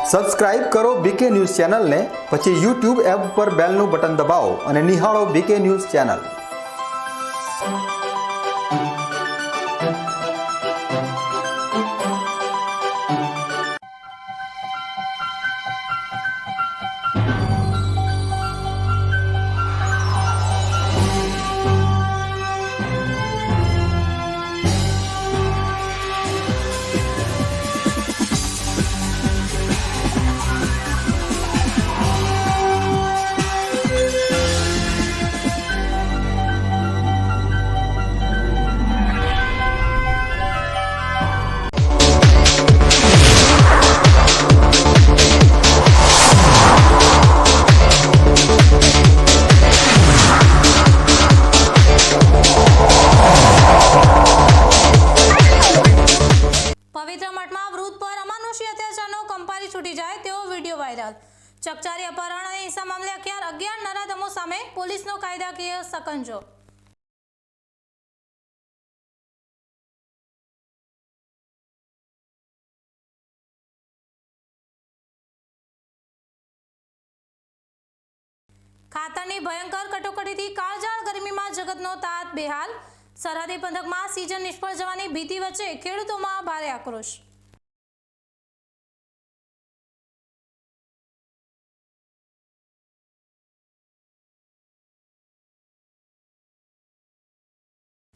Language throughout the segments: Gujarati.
સબસ્ક્રાઇબ કરો બીકે ન્યૂઝ ચેનલને, પછી YouTube એપ પર બેલનું બટન દબાવો અને નિહાળો બીકે ન્યૂઝ ચેનલ। પવિત્ર મઠમાં વૃદ્ધ પર અમાનુષી અત્યાચારનો કંપારી છૂટી જાય તેવો વિડીયો વાયરલ। ચકચારી અપહરણ અને હિંસા મામલે અગિયાર નરાધમો સામે પોલીસનો કાયદાકીય સકંજો। ખાતરની ભયંકર કટોકટીથી કાળઝાળ ગરમીમાં જગતનો તાત બેહાલ। સરહદી પંથકમાં સીઝન નિષ્ફળ જવાની ભીતિ વચ્ચે ખેડૂતોમાં ભારે આક્રોશ।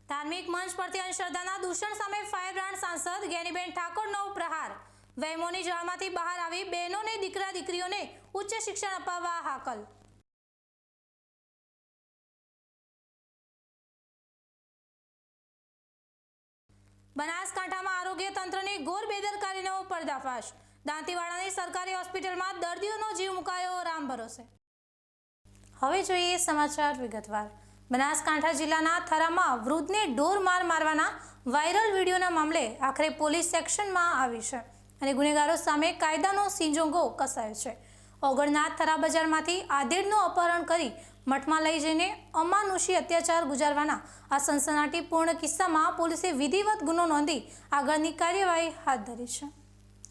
ધાર્મિક મંચ પરથી અંધશ્રદ્ધાના દૂષણ સામે ફાયર બ્રાન્ડ સાંસદ જ્ઞાનીબેન ઠાકોરનો પ્રહાર। વહેમોની જાળમાંથી બહાર આવી બહેનોને દીકરા દીકરીઓને ઉચ્ચ શિક્ષણ અપાવવા હાકલ। બનાસકાંઠામાં આરોગ્ય તંત્રની ઘોર બેદરકારીનો પર્દાફાશ। દાંતીવાડાની સરકારી હોસ્પિટલમાં દર્દીઓનો જીવ મુકાયો રામ ભરોસે। હવે જોઈએ સમાચાર વિગતવાર। બનાસકાંઠા જિલ્લાના થરામાં વૃદ્ધને ઢોર મારવાના વાયરલ વિડીયોના મામલે આખરે પોલીસ એક્શનમાં આવી છે અને ગુનેગારો સામે કાયદાનો સિંજોગો કસાયો છે। ઓગણના થરા બજારમાંથી આધેડનું અપહરણ કરી મઠમાં લઈ જઈને અમાનુષી અત્યાચાર ગુજારવાના આ સનસનાટીપૂર્ણ કિસ્સામાં પોલીસે વિધિવત ગુનો નોંધી આગળની કાર્યવાહી હાથ ધરી છે।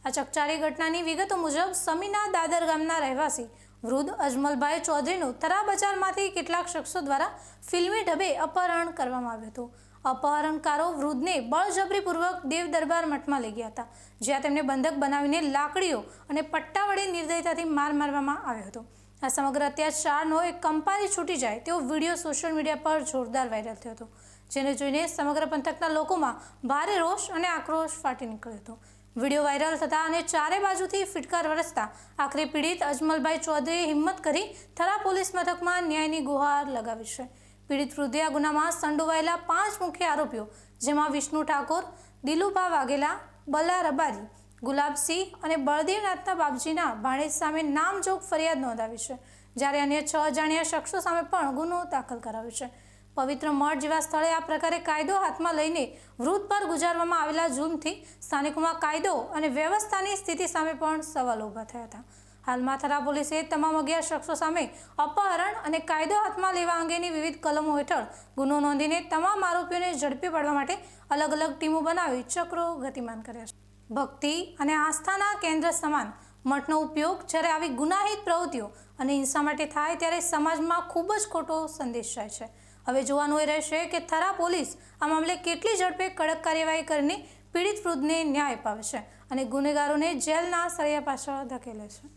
આ ચકચારી ઘટનાની વિગતો મુજબ સમીના દાદર ગામના રહેવાસી વૃદ્ધ અજમલભાઈ ચૌધરીનું થરા બજારમાંથી કેટલાક શખ્સો દ્વારા ફિલ્મી ઢબે અપહરણ કરવામાં આવ્યું હતું। અપહરણકારો વૃદ્ધને બળજબરીપૂર્વક દેવ દરબાર મઠમાં લઈ ગયા હતા, જ્યાં તેમને બંધક બનાવીને લાકડીઓ અને પટ્ટા વડે નિર્દયતાથી મારવામાં આવ્યો હતો। આ સમગ્ર અત્યાચારનો એક કંપારી છૂટી જાય તેવો વિડીયો સોશિયલ મીડિયા પર જોરદાર વાયરલ થયો હતો, જેને જોઈને સમગ્ર પંથકના લોકોમાં ભારે રોષ અને આક્રોશ ફાટી નીકળ્યો હતો। વિડીયો વાયરલ થતા અને ચારે બાજુથી ફિટકાર વરસતા આખરે પીડિત અજમલભાઈ ચૌધરીએ હિંમત કરી થરા પોલીસ મથકમાં ન્યાયની ગુહાર લગાવી છે। પીડિત વૃદ્ધે આ ગુનામાં સંડોવાયેલા 5 મુખ્ય આરોપીઓ, જેમાં વિષ્ણુ ઠાકોર, દિલુભા વાઘેલા, બલા રબારી, ગુલાબસિંહ અને બળદેવનાથના બાપજીના ભાણેજ સામે નામજોગ ફરિયાદ નોંધાવી છે, જ્યારે અન્ય 6 અજાણ્યા શખ્સો સામે પણ ગુનો દાખલ કરાવ્યો છે। પવિત્ર મઠ જેવા સ્થળે આ પ્રકારે કાયદો હાથમાં લઈને વૃદ્ધ પર ગુજારવામાં આવેલા જુલ્મથી સ્થાનિકોમાં કાયદો અને વ્યવસ્થાની સ્થિતિ સામે પણ સવાલો ઊભા થયા હતા। હાલમાં થરા પોલીસે તમામ 11 શખ્સો સામે અપહરણ અને કાયદો હાથમાં લેવા અંગેની વિવિધ કલમો હેઠળ ગુનો નોંધીને તમામ આરોપીઓને ઝડપી પાડવા માટે અલગ અલગ ટીમો બનાવી ચક્રો ગતિમાન કર્યા છે। ભક્તિ અને આસ્થાના કેન્દ્ર સમાન મઠનો ઉપયોગ જ્યારે આવી ગુનાહિત પ્રવૃત્તિઓ અને હિંસા માટે થાય ત્યારે સમાજમાં ખૂબ જ ખોટો સંદેશ જાય છે। હવે જોવાનું એ રહેશે કે થરા પોલીસ આ મામલે કેટલી ઝડપે કડક કાર્યવાહી કરીને પીડિત વૃદ્ધને ન્યાય અપાવે છે અને ગુનેગારોને જેલના સળિયા પાછળ ધકેલે છે।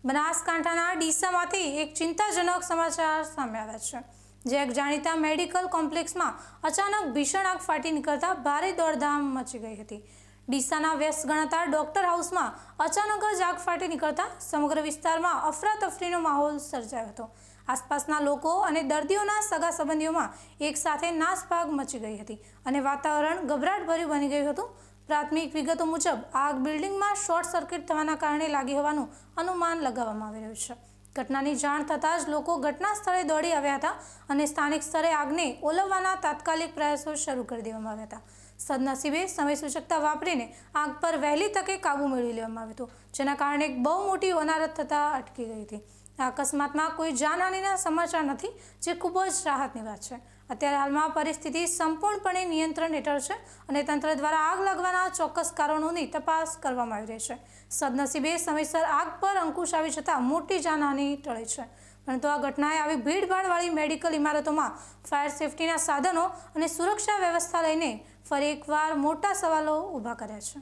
બનાસકાંઠાના ડીસામાંથી એક ચિંતાજનક સમાચાર સામે આવ્યા છે, જે એક જાણીતા મેડિકલ કોમ્પ્લેક્સમાં અચાનક ભીષણ આગ ફાટી નીકળતા ભારે દોડધામ મચી ગઈ હતી। ડીસાના વ્યસ્ત ગણાતા ડોક્ટર હાઉસમાં અચાનક જ આગ ફાટી નીકળતા સમગ્ર વિસ્તારમાં અફરાતફરીનો માહોલ સર્જાયો હતો। આસપાસના લોકો અને દર્દીઓના સગા સંબંધીઓમાં એક સાથે નાસભાગ મચી ગઈ હતી અને વાતાવરણ ગભરાટભર્યું બની ગયું હતું। પ્રાથમિક વિગતો મુજબ આગ બિલ્ડિંગમાં શોર્ટ સર્કિટ થવાના કારણે લાગી હોવાનું અનુમાન લગાવવામાં આવી રહ્યું છે। ઘટનાની જાણ થતાં જ લોકો ઘટના સ્થળે દોડી આવ્યા હતા અને સ્થાનિક સ્તરે આગને ઓલવવાના તાત્કાલિક પ્રયાસો શરૂ કરી દેવામાં આવ્યા હતા। સદનસીબે સમય સૂચકતા વાપરીને આગ પર વહેલી તકે કાબુ મેળવી લેવામાં આવ્યો હતો, જેના કારણે એક બહુ મોટી હોનારત થતાં અટકી ગઈ હતી। આ અકસ્માતમાં કોઈ જાનહાનિના સમાચાર નથી, જે ખૂબ જ રાહતની વાત છે। અત્યારે હાલમાં પરિસ્થિતિ સંપૂર્ણપણે નિયંત્રણ હેઠળ છે અને તંત્ર દ્વારા આગ લાગવાના ચોક્કસ કારણોની તપાસ કરવામાં આવી રહી છે. સદનસીબે સમયસર આગ પર અંકુશ આવી જતાં મોટી જાનહાનિ ટળી છે, પરંતુ આ ઘટનાએ આવી ભીડભાડવાળી મેડિકલ ઇમારતોમાં ફાયર સેફટીના સાધનો અને સુરક્ષા વ્યવસ્થા લઈને ફરી એકવાર મોટા સવાલો ઊભા કર્યા છે.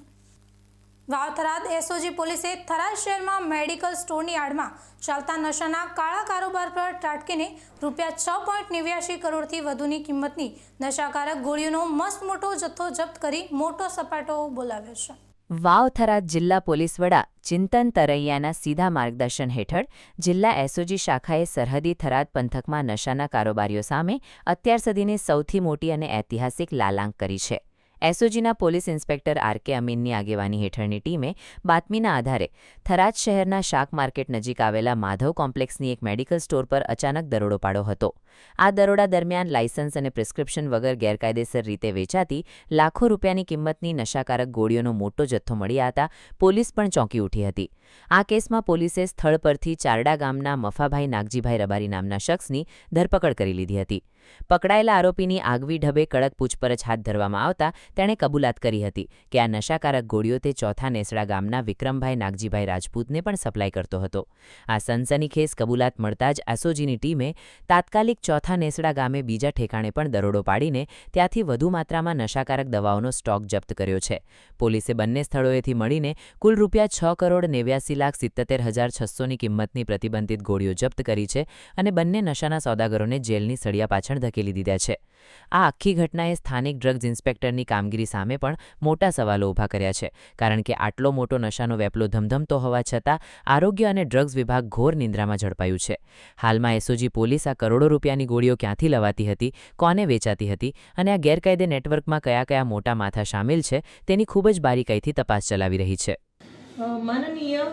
વાવ થરાદ એસઓજી પોલીસે થરાદ શહેરમાં મેડિકલ સ્ટોરની આડમાં ચાલતા નશાના કાળા કારોબાર પર ત્રાટકીને ₹6.89 કરોડથી વધુની કિંમતની નશાકારક ગોળીઓનો મસ્ત મોટો જથ્થો જપ્ત કરી મોટો સપાટો બોલાવ્યો છે. વાવ થરાદ જિલ્લા પોલીસ વડા ચિંતન તરૈયાના સીધા માર્ગદર્શન હેઠળ જિલ્લા એસઓજી શાખાએ સરહદી થરાદ પંથકમાં નશાના કારોબારીઓ સામે અત્યાર સુધીની સૌથી મોટી અને ઐતિહાસિક લાલાંક કરી છે. એસઓજીના પોલીસ ઇન્સ્પેક્ટર આર.કે. અમીનની આગેવાની હેઠળની ટીમે બાતમીના આધારે થરાદ શહેરના શાક માર્કેટ નજીક આવેલા માધવ કોમ્પ્લેક્સની એક મેડિકલ સ્ટોર પર અચાનક દરોડો પાડ્યો હતો. આ દરોડા દરમિયાન લાયસન્સ અને પ્રિસ્ક્રિપ્શન વગર ગેરકાયદેસર રીતે વેચાતી લાખો રૂપિયાની કિંમતની નશાકારક ગોળીઓનો મોટો જથ્થો મળી આવતા પોલીસ પણ ચોંકી ઉઠી હતી. આ કેસમાં પોલીસે સ્થળ પરથી ચારડા ગામના મફાભાઈ નાગજીભાઈ રબારી નામના શખ્સની ધરપકડ કરી લીધી હતી. પકડાયેલા આરોપીની આગવી ઢબે કડક પૂછપરછ હાથ ધરવામાં આવતા તેણે કબૂલાત કરી હતી કે આ નશાકારક ગોળીઓ તે ચોથા નેસડા ગામના વિક્રમભાઈ નાગજીભાઈ રાજપૂતને પણ સપ્લાય કરતો હતો. આ સનસનીખેજ કબૂલાત મળતા જ એસઓજીની ટીમે તાત્કાલિક ચોથા નેસડા ગામે બીજા ઠેકાણે પણ દરોડો પાડીને ત્યાંથી વધુ માત્રામાં નશાકારક દવાઓનો સ્ટોક જપ્ત કર્યો છે. પોલીસે બંને સ્થળોએથી મળીને કુલ ₹6,89,77,600ની કિંમતની પ્રતિબંધિત ગોળીઓ જપ્ત કરી છે અને બંને નશાના સોદાગરોને જેલની સળિયા પાછળ ધકેલી દીધા છે. આ આખી ઘટનાએ સ્થાનિક ડ્રગ્સ ઇન્સ્પેક્ટરની કામગીરી સામે પણ મોટા સવાલો ઊભા કર્યા છે, કારણ કે આટલો મોટો નશાનો વેપલો ધમધમતો હોવા છતાં આરોગ્ય અને ડ્રગ્સ વિભાગ ઘોર નિંદ્રામાં ઝડપાયું છે. હાલમાં એસઓજી પોલીસ આ કરોડો રૂપિયાની ગોળીઓ ક્યાંથી લવાતી હતી, કોને વેચાતી હતી અને આ ગેરકાયદે નેટવર્કમાં કયા કયા મોટા માથા સામેલ છે તેની ખૂબ જ બારીકાઈથી તપાસ ચલાવી રહી છે. માનનીય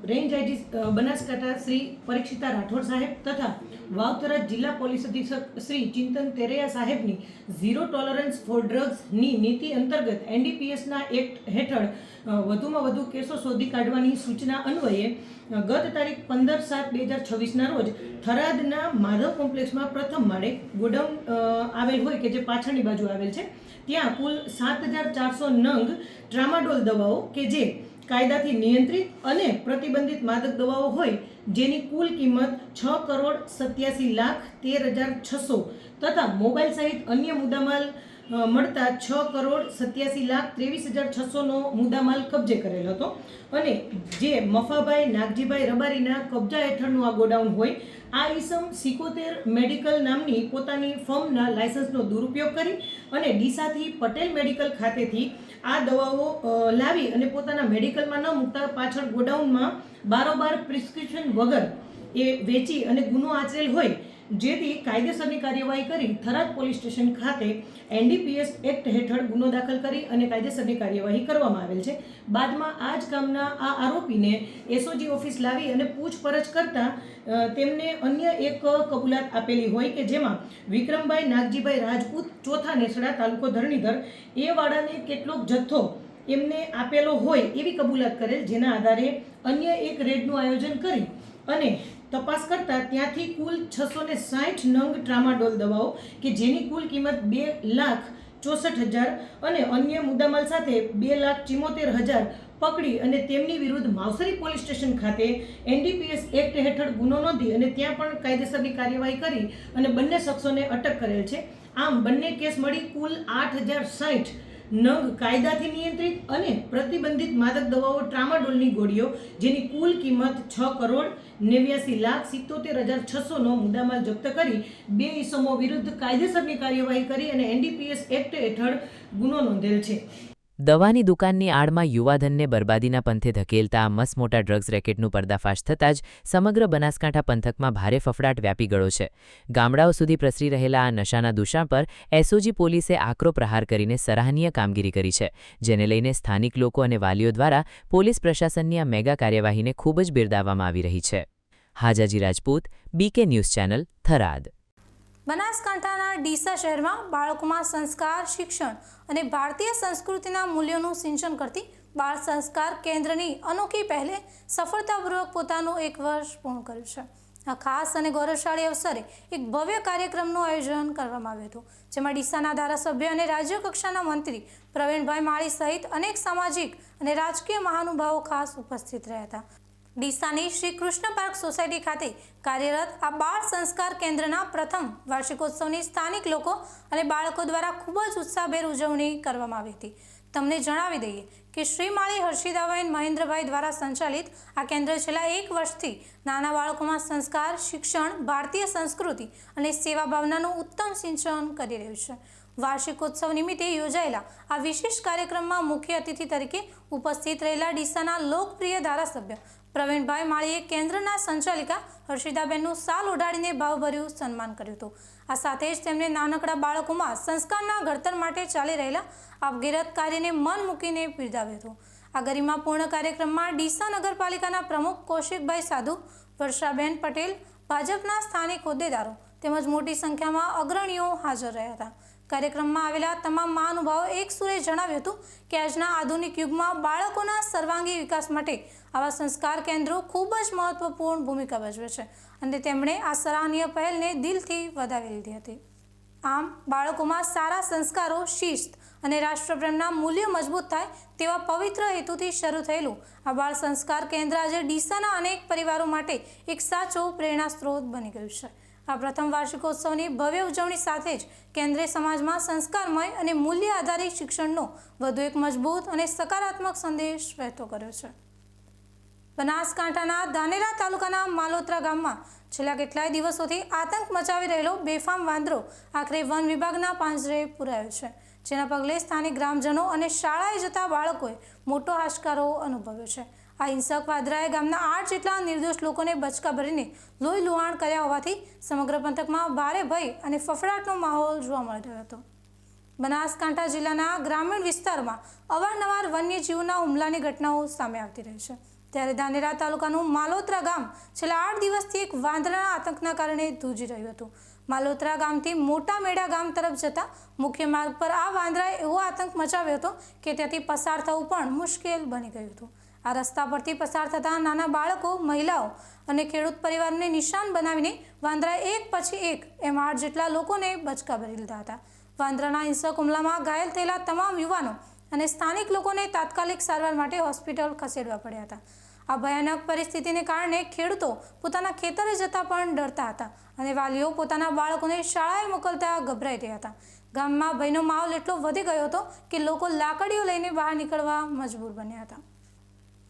રેન્જ આઈજી બનાસકાંઠા શ્રી પરીક્ષિતા રાઠોડ સાહેબ તથા વાવ થરાદ જિલ્લા પોલીસ અધિક્ષક શ્રી ચિંતન તેરૈયા સાહેબની ઝીરો ટોલરન્સ ફોર ડ્રગ્સની નીતિ અંતર્ગત એનડીપીએસના એક્ટ હેઠળ વધુમાં વધુ કેસો શોધી કાઢવાની સૂચના અન્વયે ગત તારીખ 15/7/2026ના રોજ થરાદના માધવ કોમ્પ્લેક્સમાં પ્રથમ માળે ગોડાઉન આવેલ હોય કે જે પાછળની બાજુ આવેલ છે, ત્યાં કુલ 7,400 નંગ ટ્રામાડોલ દવાઓ કે જે કાયદાથી નિયંત્રિત અને પ્રતિબંધિત માદક દવાઓ હોય જેની કુલ કિંમત ₹6,87,13,600 તથા મોબાઈલ સહિત અન્ય મુદ્દામાલ મળતા ₹6,87,23,600નો મુદ્દામાલ કબજે કરેલ હતો અને જે મફાભાઈ નાગજીભાઈ રબારીના કબજા હેઠળનું આ ગોડાઉન હોય આ ઈસમ સિકોતેર મેડિકલ નામની પોતાની ફર્મના લાયસન્સનો દુરુપયોગ કરી અને ડીસાથી પટેલ મેડિકલ ખાતેથી આ દવાઓ લાવી અને પોતાના મેડિકલમાં ન મૂકતા પાછળ ગોડાઉનમાં બારોબાર પ્રિસ્ક્રિપ્શન વગર એ વેચી અને ગુનો આચરેલ હોય, જેથી કાયદેસરની કાર્યવાહી કરી થરાદ પોલીસ સ્ટેશન ખાતે એનડીપીએસ એક્ટ હેઠળ ગુનો દાખલ કરી અને કાયદેસરની કાર્યવાહી કરવામાં આવેલ છે. બાદમાં આ જ કામના આ આરોપીને એસઓજી ઓફિસ લાવી અને પૂછપરછ કરતા તેમને અન્ય એક કબૂલાત આપેલી હોય કે જેમાં વિક્રમભાઈ નાગજીભાઈ રાજપૂત ચોથા નેસડા તાલુકો ધરણીધર એ વાળાને કેટલોક જથ્થો એમને આપેલો હોય એવી કબૂલાત કરેલ, જેના આધારે અન્ય એક રેડનું આયોજન કરી અને તપાસ કરતા ત્યાંથી કુલ 660 નંગ ટ્રામાડોલ દવાઓ કે જેની કુલ કિંમત 2,64,000 અને અન્ય મુદ્દામાલ સાથે 2,74,000 પકડી અને તેમની વિરુદ્ધ માવસરી પોલીસ સ્ટેશન ખાતે એનડીપીએસ એક્ટ હેઠળ ગુનો નોંધી અને ત્યાં પણ કાયદેસરની કાર્યવાહી કરી અને બંને શખ્સોને અટક કરેલ છે. આમ બંને કેસ મળી કુલ 8,060 નંગ કાયદાથી નિયંત્રિત અને પ્રતિબંધિત માદક દવાઓ ટ્રામાડોલની ગોળીઓ જેની કુલ કિંમત ₹6,89,77,600નો મુદ્દામાલ જપ્ત કરી બે ઇસમો વિરુદ્ધ કાયદેસરની કાર્યવાહી કરી અને એનડીપીએસ એક્ટ હેઠળ ગુનો નોંધેલ છે. દવાની દુકાનની આડમાં યુવાધનને બરબાદીના પંથે ધકેલતા આ મસમોટા ડ્રગ્સ રેકેટનું પર્દાફાશ થતાં જ સમગ્ર બનાસકાંઠા પંથકમાં ભારે ફફડાટ વ્યાપી ગયો છે. ગામડાઓ સુધી પ્રસરી રહેલા આ નશાના દૂષણ પર એસઓજી પોલીસે આકરો પ્રહાર કરીને સરાહનીય કામગીરી કરી છે, જેને લઈને સ્થાનિક લોકો અને વાલીઓ દ્વારા પોલીસ પ્રશાસનની આ મેગા કાર્યવાહીને ખૂબ જ બિરદાવવામાં આવી રહી છે. Hajaji Rajput, BK news channel, Tharad. બનાસકાંઠાના ડીસા શહેરમાં બાળકોમાં સંસ્કાર, શિક્ષણ અને ભારતીય સંસ્કૃતિના મૂલ્યોનું સિંચન કરતી બાળ સંસ્કાર કેન્દ્રની અનોખી પહેલે સફળતાપૂર્વક પોતાનું 1 વર્ષ પૂર્ણ કર્યું છે. આ ખાસ અને ગૌરવશાળી અવસરે એક ભવ્ય કાર્યક્રમનું આયોજન કરવામાં આવ્યું હતું, જેમાં ડીસાના ધારાસભ્ય અને રાજ્ય કક્ષાના મંત્રી પ્રવીણભાઈ માળી સહિત અનેક સામાજિક અને રાજકીય મહાનુભાવો ખાસ ઉપસ્થિત રહ્યા હતા. ડીસાની શ્રી કૃષ્ણ પાર્ક સોસાયટી ખાતે કાર્યરત આ બાળ સંસ્કાર કેન્દ્રના પ્રથમ વાર્ષિકોત્સવની સ્થાનિક લોકો અને બાળકો દ્વારા ખૂબ જ ઉત્સાહભેર ઉજવણી કરવામાં આવી હતી. તમને જણાવી દઈએ કે શ્રી માળી હર્ષિદાબેન મહેન્દ્રભાઈ દ્વારા સંચાલિત આ કેન્દ્ર છેલ્લા 1 વર્ષથી નાના બાળકોમાં સંસ્કાર, શિક્ષણ, ભારતીય સંસ્કૃતિ અને સેવા ભાવનાનું ઉત્તમ સિંચન કરી રહ્યું છે. વાર્ષિકોત્સવ નિમિત્તે યોજાયેલા આ વિશેષ કાર્યક્રમમાં મુખ્ય અતિથિ તરીકે ઉપસ્થિત રહેલા ડીસાના લોકપ્રિય ધારાસભ્ય પ્રવીણભાઈ માળીએ કેન્દ્રના સંચાલિકા હર્ષિદાબેનનું શાલ ઓઢાડીને ભાવભર્યું સન્માન કર્યું હતું. આ સાથે જ તેમણે નાનકડા બાળકોમાં સંસ્કારના ઘડતર માટે ચાલી રહેલા આપગીરત કાર્યને મન મૂકીને બિરદાવ્યું હતું. આ ગરિમાપૂર્ણ કાર્યક્રમમાં ડીસા નગરપાલિકાના પ્રમુખ કૌશિકભાઈ સાધુ, વર્ષાબેન પટેલ, ભાજપના સ્થાનિક હોદ્દેદારો તેમજ મોટી સંખ્યામાં અગ્રણીઓ હાજર રહ્યા હતા. કાર્યક્રમમાં આવેલા તમામ મહાનુભાવો એક સુરે જણાવ્યું હતું કે આજના આધુનિક યુગમાં બાળકોના સર્વાંગી વિકાસ માટે આવા સંસ્કાર કેન્દ્રો ખૂબ જ મહત્વપૂર્ણ ભૂમિકા ભજવે છે અને તેમણે આ સરાહનીય પહેલને દિલથી વધાવી લીધી હતી. આમ બાળકોમાં સારા સંસ્કારો, શિસ્ત અને રાષ્ટ્રપ્રેમના મૂલ્યો મજબૂત થાય તેવા પવિત્ર હેતુથી શરૂ થયેલું આ બાળ સંસ્કાર કેન્દ્ર આજે ડીસાના અનેક પરિવારો માટે એક સાચો પ્રેરણા સ્ત્રોત બની ગયું છે. આ પ્રથમ વાર્ષિકોત્સવની ભવ્ય ઉજવણી સાથે જ કેન્દ્રે સમાજમાં સંસ્કારમય અને મૂલ્ય આધારિત શિક્ષણનો વધુ એક મજબૂત અને સકારાત્મક સંદેશ વહેતો કર્યો છે. બનાસકાંઠાના ધાનેરા તાલુકાના માલોત્રા ગામમાં છેલ્લા કેટલાય દિવસોથી આતંક મચાવી રહેલો બેફામ વાંદરો આખરે વન વિભાગના પાંજરે પુરાયો છે, જેના પગલે સ્થાનિક ગ્રામજનો અને શાળાએ જતા બાળકોએ મોટો હાશકારો અનુભવ્યો છે. આ હિંસક વાંદરાએ ગામના 8 જેટલા નિર્દોષ લોકોને બચકા ભરીને લોહી લુહાણ કર્યા હોવાથી સમગ્ર પંથકમાં ભારે ભય અને ફફડાટનો માહોલ જોવા મળી રહ્યો હતો. બનાસકાંઠા જિલ્લાના ગ્રામીણ વિસ્તારમાં અવારનવાર વન્યજીવોના હુમલાની ઘટનાઓ સામે આવતી રહી છે, ત્યારે ધાનેરા તાલુકાનું માલોત્રા ગામ છેલ્લા 8 દિવસથી એક વાંદરાના આતંકના કારણે ધ્રુજી રહ્યું હતું. માલોત્રા ગામથી મોટા મેડા ગામ તરફ જતા મુખ્ય માર્ગ પર આ વાંદરાએ એવો આતંક મચાવ્યો હતો કે ત્યાંથી પસાર થવું પણ મુશ્કેલ બની ગયું હતું. આ રસ્તા પરથી પસાર થતા નાના બાળકો, મહિલાઓ અને ખેડૂત પરિવારને નિશાન બનાવીને વાંદરાએ એક પછી એક એમ 8 જેટલા લોકોને બચકા ભરી લીધા હતા. વાંદરાના હિંસક હુમલામાં ઘાયલ થયેલા તમામ યુવાનો અને સ્થાનિક લોકોને તાત્કાલિક સારવાર માટે હોસ્પિટલ ખસેડવા પડ્યા હતા. આ ભયાનક પરિસ્થિતિને કારણે ખેડૂતો પોતાના ખેતરે જતા પણ ડરતા હતા અને વાલીઓ પોતાના બાળકોને શાળાએ મોકલતા ગભરાઈ રહ્યા હતા. ગામમાં ભયનો માહોલ એટલો વધી ગયો હતો કે લોકો લાકડીઓ લઈને બહાર નીકળવા મજબૂર બન્યા હતા.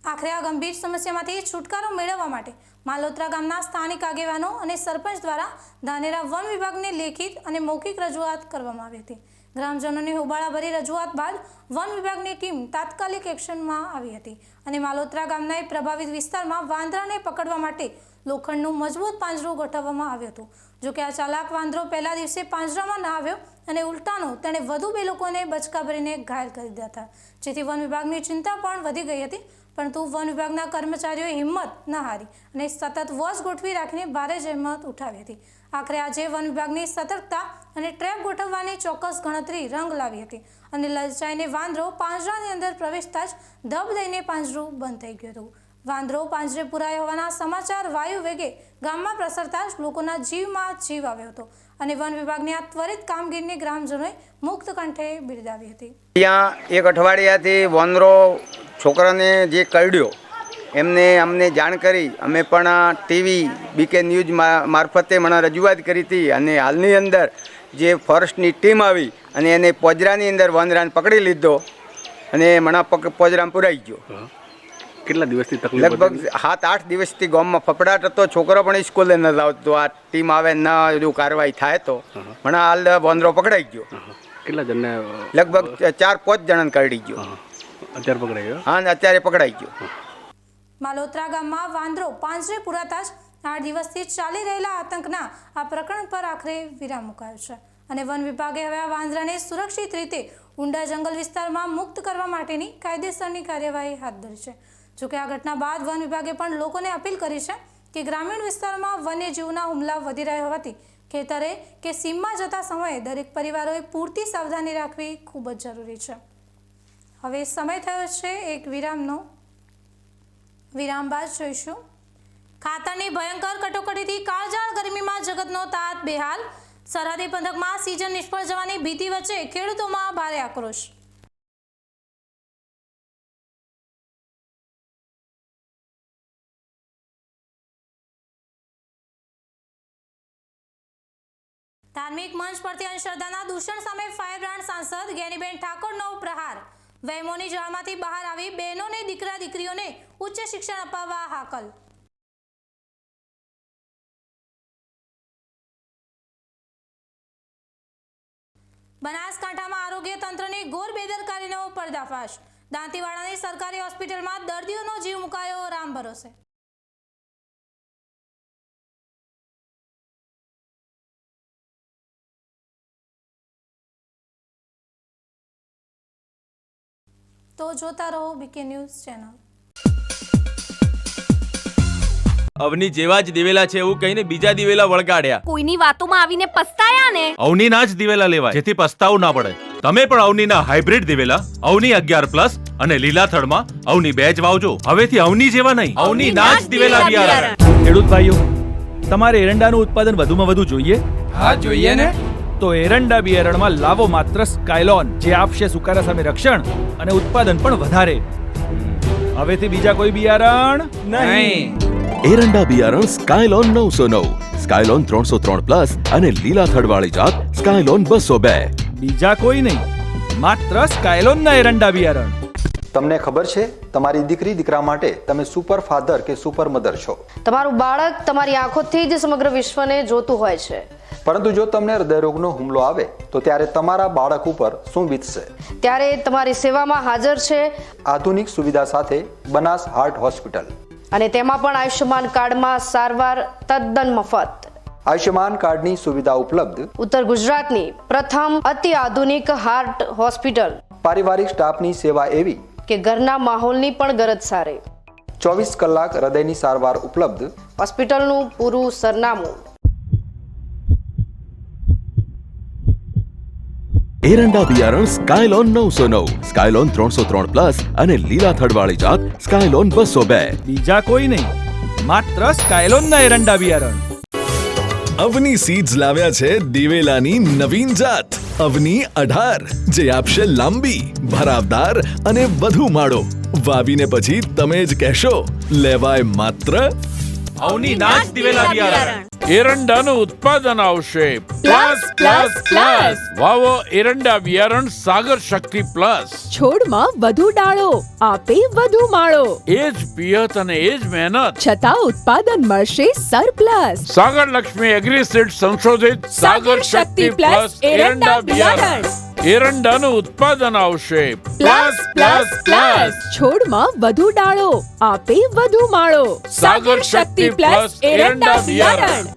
આખરે આ ગંભીર સમસ્યામાંથી છુટકારો મેળવવા માટે માલોત્રા ગામના સ્થાનિક આગેવાનો અને સરપંચ દ્વારા ધાનેરા વન વિભાગને લેખિત અને મૌખિક રજૂઆત કરવામાં આવી હતી. ગ્રામજનોની હોબાળાભરી રજૂઆત બાદ વન વિભાગની ટીમ તાત્કાલિક એક્શનમાં આવી હતી અને માલોત્રા ગામના પ્રભાવિત વિસ્તારમાં વાંદરાને પકડવા માટે લોખંડનું મજબૂત પાંજરું ગોઠવવામાં આવ્યું હતું. જોકે આ ચાલાક વાંદરો પહેલા દિવસે પાંજરામાં ન આવ્યો અને ઉલટાનો તેણે વધુ 2 લોકોને બચકા ભરીને ઘાયલ કરી દીધા હતા, જેથી વન વિભાગની ચિંતા પણ વધી ગઈ હતી. પરંતુ વન વિભાગના કર્મચારીઓએ હિંમત ન હારી અને સતત વોચ ગોઠવી રાખીને ભારે જહેમત ઉઠાવી હતી. આખરે આજે વન વિભાગની સતર્કતા અને ટ્રેપ ગોઠવવાની ચોક્કસ ગણતરી રંગ લાવી હતી અને લલચાઈને વાંદરો પાંજરાની અંદર પ્રવેશતા જ ધબ દઈને પાંજરું બંધ થઈ ગયું હતું. વાંદરો પાંજરે પુરાયો હોવાના સમાચાર વાયુ વેગે ગામમાં પ્રસરતા જ લોકોના જીવમાં જીવ આવ્યો હતો અને વન વિભાગની આ ત્વરિત કામગીરીને ગ્રામજનોએ મુક્ત કંઠે બિરદાવી હતી. ત્યાં એક અઠવાડિયાથી વાંદરો છોકરાને જે કરડ્યો એમને અમને જાણ કરી, અમે પણ ટીવી બીકે ન્યૂઝ મારફતે મને રજૂઆત કરી હતી અને હાલની અંદર જે ફોરેસ્ટની ટીમ આવી અને એને પોજરાની અંદર વાંદરાને પકડી લીધો અને મને પોજરામાં પુરાઈ ગયો. કેટલા દિવસથી તકલીફ? લગભગ 7-8 દિવસથી ગામમાં ફફડાટ હતો. છોકરો પણ સ્કૂલે ન આવતો. આ ટીમ આવે ન જો કાર્યવાહી થાય તો મને હાલ વાંદરો પકડાઈ ગયો. કેટલા જણને? લગભગ 4-5 જણાને કરડી ગયો. અત્યારે પકડાઈ ગયો? હા, અત્યારે પકડાઈ ગયો. માલોત્રા ગામમાં વાંદરો પાંજરે પુરાતા જ 8 દિવસથી ચાલી રહેલા આતંકના આ પ્રકરણ પર આખરે વિરામ મુકાયો છે અને વન વિભાગે હવે આ વાંદરાને સુરક્ષિત રીતે ઊંડા જંગલ વિસ્તારમાં મુક્ત કરવા માટેની કાયદેસરની કાર્યવાહી હાથ ધરી છે. જોકે આ ઘટના બાદ વન વિભાગે પણ લોકોને અપીલ કરી છે કે ગ્રામીણ વિસ્તારમાં વન્યજીવના હુમલા વધી રહ્યા હોવાથી ખેતરે કે સીમમાં જતા સમયે દરેક પરિવારોએ પૂરતી સાવધાની રાખવી ખૂબ જ જરૂરી છે. હવે સમય થયો છે એક વિરામનો. વિરામ બાદ જોઈશું ખાતરની ભયંકર કટોકટીથી કાળઝાળ ગરમીમાં જગતનો તાત બેહાલ. સરહદી પંથકમાં સિઝન નિષ્ફળ જવાની ભીતિ વચ્ચે ખેડૂતોમાં ભારે આક્રોશ. ધાર્મિક મંચ પરથી અંધશ્રદ્ધાના દૂષણ સામે ફાયરબ્રાન્ડ સાંસદ જ્ઞાનીબેન ઠાકોરનો પ્રહાર. વહેમોની જાળમાંથી બહાર આવી બહેનોને દીકરા દીકરીઓને ઉચ્ચ શિક્ષણ અપાવવા હાકલ. બનાસકાંઠામાં આરોગ્ય તંત્રની ઘોર બેદરકારીનો પર્દાફાશ. દાંતીવાડાની સરકારી હોસ્પિટલમાં દર્દીઓનો જીવ મુકાયો રામ ભરોસે. તો જોતા રહો બીકે ન્યૂઝ ચેનલ. અવની જેવા જ દિવેલા છે એવું કહીને બીજા દિવેલા વળગાડ્યા. કોઈની વાતોમાં આવીને પસ્તાયા ને. અવનીના જ દિવેલા લેવાય જેથી પસ્તાવું ના પડે. તમે પણ અવનીના હાઇબ્રિડ દિવેલા અવની 11+ અને લીલા થડમાં અવની 2 જ વાવજો. હવેથી અવની જેવા નહીં, અવનીના જ દિવેલા બિયારણ. ખેડૂત ભાઈઓ, તમારે એરંડાનું ઉત્પાદન વધુમાં વધુ જોઈએ? હા, જોઈએ ને. તો એરંડા બિયારણમાં લાવો માત્ર સ્કાયલોન, જે આપશે સુકારા સામે રક્ષણ અને ઉત્પાદન પણ વધારે. હવેથી બીજા કોઈ બિયારણ નહીં. એરંડા બિયારણ સ્કાયલોન 909, સ્કાયલોન 303+ અને લીલા થડવાળી જાત સ્કાયલોન 202. બીજા કોઈ નહીં, માત્ર સ્કાયલોનના એરંડા બિયારણ. તમને ખબર છે તમારી દીકરી દીકરા માટે તમે સુપર ફાધર કે સુપર મધર છો. તમારું બાળક તમારી આંખોથી જ સમગ્ર વિશ્વને જોતું હોય છે. પરંતુ જો તમને હૃદયરોગનો હુમલો આવે તો ત્યારે તમારા બાળક ઉપર શું વીતશે? ત્યારે તમારી સેવામાં હાજર છે આધુનિક સુવિધા સાથે બનાસ હાર્ટ હોસ્પિટલ, અને તેમાં પણ આયુષ્યમાન કાર્ડમાં સારવાર તદ્દન મફત. આયુષ્યમાન કાર્ડની સુવિધા ઉપલબ્ધ. ઉત્તર ગુજરાતની પ્રથમ અતિ આધુનિક હાર્ટ હોસ્પિટલ. પારિવારિક સ્ટાફની સેવા એવી કે ઘરના માહોલની પણ ગરજ સારી. 24 કલાક હૃદયની સારવાર ઉપલબ્ધ. હોસ્પિટલનું પૂરું સરનામું. એરંડા બિયારણ સ્કાયલોન 909, સ્કાયલોન 303+ અને લીલા થડવાળી જાત સ્કાયલોન 202. બીજા કોઈ નહીં, માત્ર સ્કાયલોનના એરંડા બિયારણ. અવની સીડ્સ લાવ્યા છે દિવેલાની નવીન જાત અવની 18, જે આપશે લાંબી, ભરાવદાર અને વધુ માળો. વાવીને પછી તમે જ કહેશો, લેવાય માત્ર અવનીના જ દિવેલા બિયારણ. એરંડાનું ઉત્પાદન આવશે પ્લસ. વાવો એરંડા બિયારણ સાગર શક્તિ પ્લસ. છોડમાં વધુ ડાળો, આપે વધુ માળો. એ જ પિયત અને એ જ મહેનત છતાં ઉત્પાદન મળશે સરપ્લસ. સાગર લક્ષ્મી એગ્રીસીડ સંશોધિત સાગર શક્તિ પ્લસ એરંડા બિયારણ. એરંડાનું ઉત્પાદન આવશે પ્લસ. છોડમાં વધુ ડાળો, આપે વધુ માળો. સાગર શક્તિ પ્લસ એરંડા બિયારણ.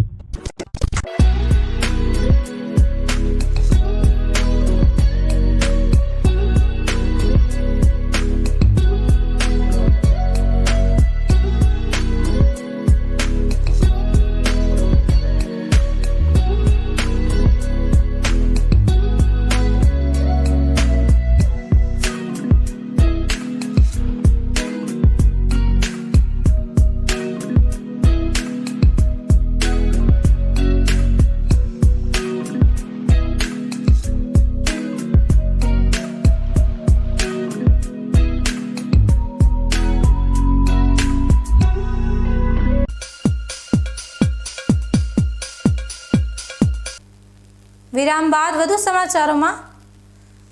વિરામ બાદ વધુ સમાચારોમાં.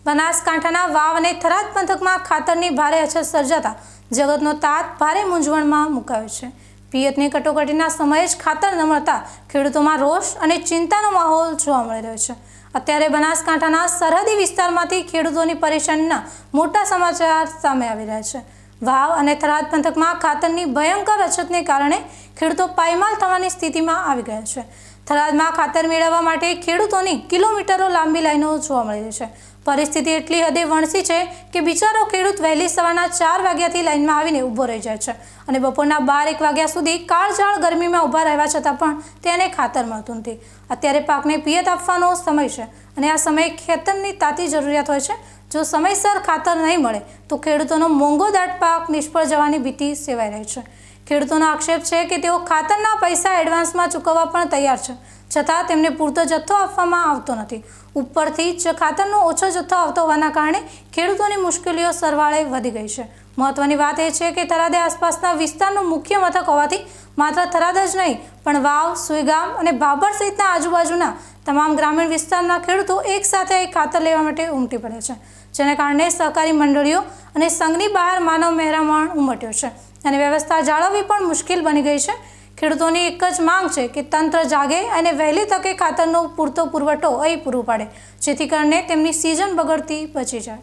બનાસકાંઠાના વાવ અને થરાદ પંથકમાં ખાતરની ભારે અછત સર્જાતા જગતનો તાત ભારે મૂંઝવણમાં મુકાયો છે. પિયતની કટોકટીના સમયે જ ખાતર ન મળતા ખેડૂતોમાં રોષ અને ચિંતાનો માહોલ જોવા મળી રહ્યો છે. અત્યારે બનાસકાંઠાના સરહદી વિસ્તારમાંથી ખેડૂતોની પરેશાનીના મોટા સમાચાર સામે આવી રહ્યા છે. વાવ અને થરાદ પંથકમાં ખાતરની ભયંકર અછતને કારણે ખેડૂતો પાયમાલ થવાની સ્થિતિમાં આવી ગયા છે. થરાદમાં ખાતર મેળવવા માટે ખેડૂતોની કિલોમીટરો લાંબી લાઈનો જોવા મળી રહી છે. પરિસ્થિતિ એટલી હદે વણસી છે કે બિચારો ખેડૂત વહેલી સવારના 4 વાગ્યાથી લાઈનમાં આવીને ઊભો રહી જાય છે અને બપોરના 12-1 વાગ્યા સુધી કાળઝાળ ગરમીમાં ઊભા રહેવા છતાં પણ તેને ખાતર મળતું નથી. અત્યારે પાકને પિયત આપવાનો સમય છે અને આ સમયે ખેતરની તાતી જરૂરિયાત હોય છે. જો સમયસર ખાતર નહીં મળે તો ખેડૂતોનો મોંઘો દાટ પાક નિષ્ફળ જવાની ભીતિ સેવાઈ રહી છે. ખેડૂતોનો આક્ષેપ છે કે તેઓ ખાતરના પૈસા એડવાન્સમાં ચૂકવવા પણ તૈયાર છે, છતાં તેમને પૂરતો જથ્થો આપવામાં આવતો નથી. ઉપરથી જ ખાતરનો ઓછો જથ્થો આવતો હોવાના કારણે ખેડૂતોની મુશ્કેલીઓ સરવાળે વધી ગઈ છે. મહત્વની વાત એ છે કે થરાદ આસપાસના વિસ્તારનું મુખ્ય મથક હોવાથી માત્ર થરાદ જ નહીં પણ વાવ, સુઈગામ અને ભાભર સહિતના આજુબાજુના તમામ ગ્રામીણ વિસ્તારના ખેડૂતો એકસાથે ખાતર લેવા માટે ઉમટી પડે છે, જેને કારણે સહકારી મંડળીઓ અને સંઘની બહાર માનવ મહેરામણ ઉમટ્યો છે અને વ્યવસ્થા જાળવવી પણ મુશ્કેલ બની ગઈ છે. ખેડૂતોની એક જ માંગ છે કે તંત્ર જાગે અને વહેલી તકે ખાતરનો પૂરતો પુરવઠો અહીં પૂરું પાડે, જેથી કરીને તેમની સિઝન બગડતી બચી જાય.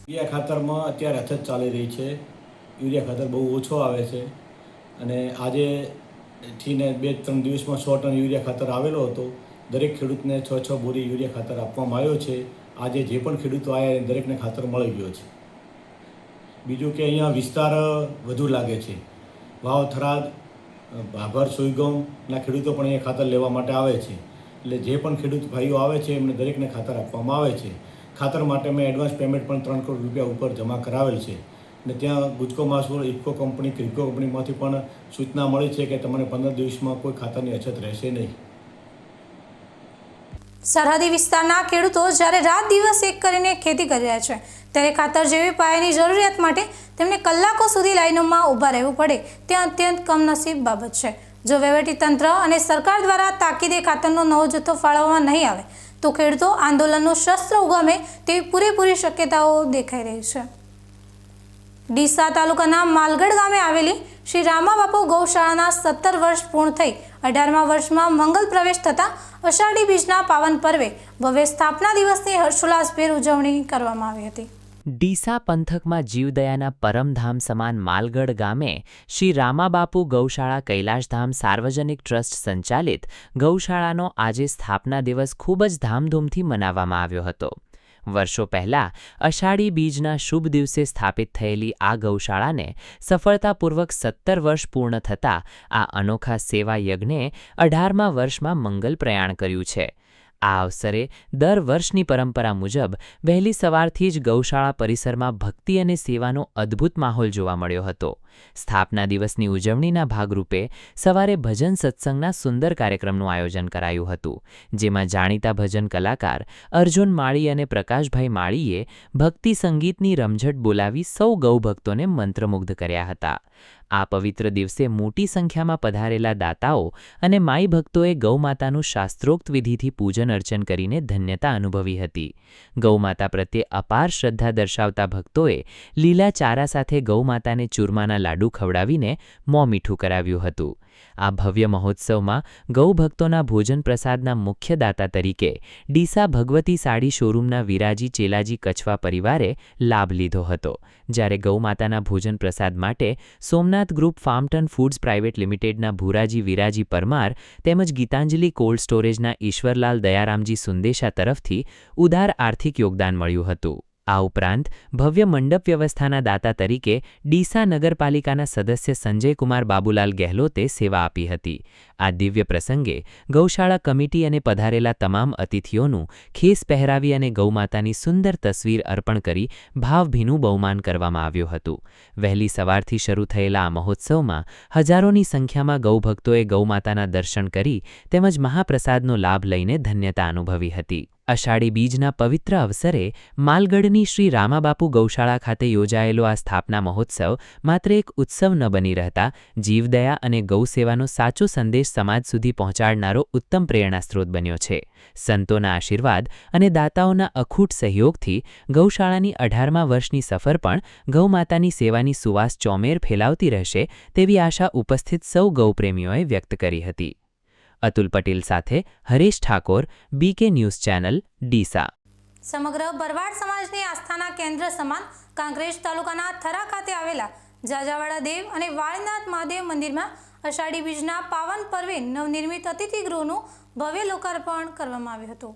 યુરિયા ખાતરમાં અત્યારે અછત ચાલી રહી છે. યુરિયા ખાતર બહુ ઓછો આવે છે અને આજે થીને 2-3 દિવસમાં 100 ટન યુરિયા ખાતર આવેલો હતો. દરેક ખેડૂતને 6 બોરી યુરિયા ખાતર આપવામાં આવ્યો છે. આજે જે પણ ખેડૂતો આવ્યા દરેકને ખાતર મળી ગયો છે. બીજું કે અહીંયા વિસ્તાર વધુ લાગે છે. વાવ, થરાદ, ભાભર, સુઈગામના ખેડૂતો પણ અહીંયા ખાતર લેવા માટે આવે છે. એટલે જે પણ ખેડૂત ભાઈઓ આવે છે એમને દરેકને ખાતર આપવામાં આવે છે. ખાતર માટે મેં એડવાન્સ પેમેન્ટ પણ 3 કરોડ રૂપિયા ઉપર જમા કરાવેલ છે અને ત્યાં ગુજકો માસુર, ઇફકો કંપની, ક્રિપ્કો કંપનીમાંથી પણ સૂચના મળી છે કે તમને 15 દિવસમાં કોઈ ખાતરની અછત રહેશે નહીં. સરહદી વિસ્તારના ખેડૂતો જ્યારે રાત દિવસ એક કરીને ખેતી કરી રહ્યા છે, ત્યારે ખાતર જેવી પાયાની જરૂરિયાત માટે તેમને કલાકો સુધી લાઈનોમાં ઊભા રહેવું પડે તે અત્યંત કમનસીબ બાબત છે. જો વહીવટીતંત્ર અને સરકાર દ્વારા તાકીદે ખાતરનો નવો જથ્થો ફાળવવામાં નહીં આવે તો ખેડૂતો આંદોલનનું શસ્ત્ર ઉગામે તેવી પૂરેપૂરી શક્યતાઓ દેખાઈ રહી છે. ડીસા તાલુકાના માલગઢ ગામે આવેલી શ્રી રામાબાપુ ગૌશાળાના 17 વર્ષ પૂર્ણ થઈ 18મા વર્ષમાં મંગલ પ્રવેશ થતાં અષાઢી બીજના પાવન પર્વે ભવ્ય સ્થાપના દિવસની હર્ષોલ્લાસભેર ઉજવણી કરવામાં આવી હતી. ડીસા પંથકમાં જીવદયાના પરમધામ સમાન માલગઢ ગામે શ્રી રામાબાપુ ગૌશાળા કૈલાશધામ સાર્વજનિક ટ્રસ્ટ સંચાલિત ગૌશાળાનો આજે સ્થાપના દિવસ ખૂબ જ ધામધૂમથી મનાવવામાં આવ્યો હતો. વર્ષો પહેલાં અષાઢી બીજના શુભ દિવસે સ્થાપિત થયેલી આ ગૌશાળાને સફળતાપૂર્વક 17 વર્ષ પૂર્ણ થતાં આ અનોખા સેવા યજ્ઞે 18મા વર્ષમાં મંગલ પ્રયાણ કર્યું છે. આ અવસરે દર વર્ષની પરંપરા મુજબ વહેલી સવારથી જ ગૌશાળા પરિસરમાં ભક્તિ અને સેવાનો અદ્ભુત માહોલ જોવા મળ્યો હતો. સ્થાપના દિવસની ઉજવણીના ભાગરૂપે સવારે ભજન સત્સંગના સુંદર કાર્યક્રમનું આયોજન કરાયું હતું, જેમાં જાણીતા ભજન કલાકાર અર્જુન માળી અને પ્રકાશભાઈ માળીએ ભક્તિ સંગીતની રમઝટ બોલાવી સૌ ગૌભક્તોને મંત્રમુગ્ધ કર્યા હતા. આ પવિત્ર દિવસે મોટી સંખ્યામાં પધારેલા દાતાઓ અને માઈ ભક્તોએ ગૌમાતાનું શાસ્ત્રોક્ત વિધિથી પૂજન અર્ચન કરીને ધન્યતા અનુભવી હતી. ગૌમાતા પ્રત્યે અપાર શ્રદ્ધા દર્શાવતા ભક્તોએ લીલા ચારા સાથે ગૌમાતાને ચૂરમાના લાડુ ખવડાવીને મોં મીઠું કરાવ્યું હતું. આ ભવ્ય મહોત્સવમાં ગૌભક્તોના ભોજન પ્રસાદના મુખ્ય દાતા તરીકે ડીસા ભગવતી સાડી શોરૂમના વિરાજી ચેલાજી કછવા પરિવારે લાભ લીધો હતો, જ્યારે ગૌમાતાના ભોજન પ્રસાદ માટે સોમનાથ ગ્રુપ ફાર્મટન ફૂડ્સ પ્રાઇવેટ લિમિટેડના ભૂરાજી વિરાજી પરમાર તેમજ ગીતાંજલિ કોલ્ડ સ્ટોરેજના ઈશ્વરલાલ દયારામજી સુંદેશા તરફથી ઉદાર આર્થિક યોગદાન મળ્યું હતું. આ ઉપરાંત ભવ્ય મંડપ વ્યવસ્થાના દાતા તરીકે ડીસા નગરપાલિકાના સદસ્ય સંજયકુમાર બાબુલાલ ગેહલોતે સેવા આપી હતી. આ દિવ્ય પ્રસંગે ગૌશાળા કમિટી અને પધારેલા તમામ અતિથિઓનું ખેસ પહેરાવી અને ગૌમાતાની સુંદર તસવીર અર્પણ કરી ભાવભીનું બહુમાન કરવામાં આવ્યું હતું. વહેલી સવારથી શરૂ થયેલા આ મહોત્સવમાં હજારોની સંખ્યામાં ગૌભક્તોએ ગૌમાતાના દર્શન કરી તેમજ મહાપ્રસાદનો લાભ લઈને ધન્યતા અનુભવી હતી. અષાઢી બીજના પવિત્ર અવસરે માલગઢની શ્રી રામાબાપુ ગૌશાળા ખાતે યોજાયેલો આ સ્થાપના મહોત્સવ માત્ર એક ઉત્સવ ન બની રહેતા જીવદયા અને ગૌસેવાનો સાચો સંદેશ સમાજ સુધી પહોંચાડનારો ઉત્તમ પ્રેરણા સ્ત્રોત બન્યો છે. સંતોના આશીર્વાદ અને દાતાઓના અખૂટ સહયોગથી ગૌશાળાની 18મા વર્ષની સફર પણ ગૌમાતાની સેવાની સુવાસ ચોમેર ફેલાવતી રહેશે તેવી આશા ઉપસ્થિત સૌ ગૌપ્રેમીઓએ વ્યક્ત કરી હતી. અતુલ પટેલ સાથે Haresh Thakor, BK news channel, Deesa. સમગ્ર ભરવાડ સમાજની આસ્થાના કેન્દ્ર સમાન કાંકરેજ તાલુકાના થરા ખાતે આવેલા જાજાવાડા દેવ અને વાળીનાથ મહાદેવ મંદિરમાં અષાઢી બીજના પાવન પર્વે નવનિર્મિત અતિથિગૃહનું ભવ્ય લોકાર્પણ કરવામાં આવ્યું હતું.